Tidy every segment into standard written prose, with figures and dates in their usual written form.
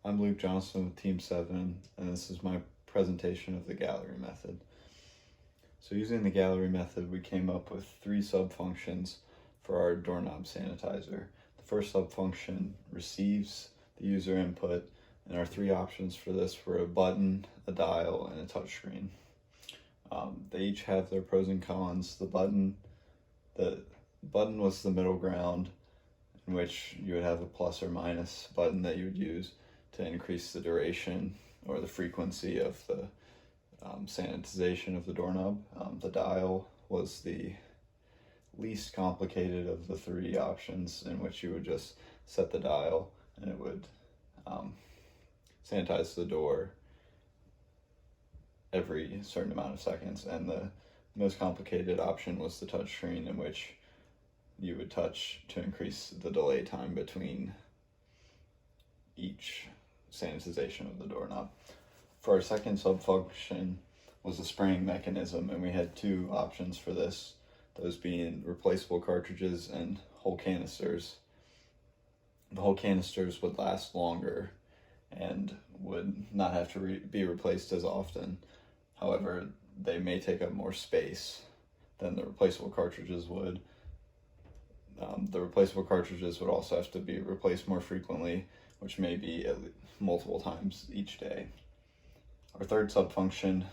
I'm Luke Johnson with Team 7, and this is my presentation of the gallery method. So using the gallery method, we came up with 3 subfunctions for our doorknob sanitizer. The first subfunction receives the user input, and our 3 options for this were a button, a dial, and a touchscreen. They each have their pros and cons. The button was the middle ground, in which you would have a plus or minus button that you would use to increase the duration or the frequency of the sanitization of the doorknob. The dial was the least complicated of the 3 options, in which you would just set the dial and it would sanitize the door every certain amount of seconds. And the most complicated option was the touchscreen, in which you would touch to increase the delay time between each sanitization of the doorknob. For our second subfunction was the spraying mechanism, and we had 2 options for this, those being replaceable cartridges and whole canisters. The whole canisters would last longer and would not have to be replaced as often. However, they may take up more space than the replaceable cartridges would. The replaceable cartridges would also have to be replaced more frequently, which may be at least multiple times each day. Our third subfunction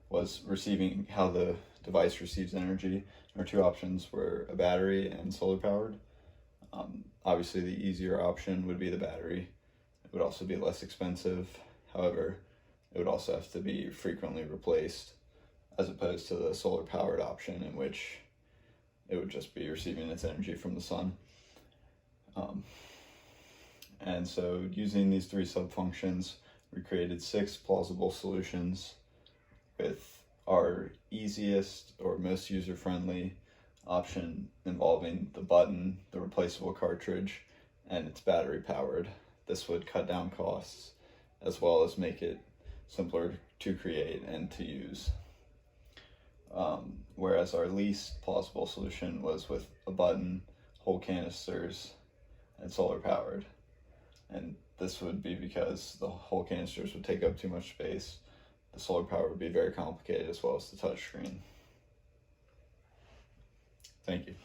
was receiving how the device receives energy. Our 2 options were a battery and solar powered. Obviously the easier option would be the battery. It would also be less expensive. However, it would also have to be frequently replaced, as opposed to the solar powered option, in which it would just be receiving its energy from the sun. And so using these 3 subfunctions, we created 6 plausible solutions, with our easiest or most user-friendly option involving the button, the replaceable cartridge, and it's battery powered. This would cut down costs as well as make it simpler to create and to use. Whereas our least plausible solution was with a button, whole canisters, and solar powered. And this would be because the whole canisters would take up too much space. The solar power would be very complicated, as well as the touchscreen. Thank you.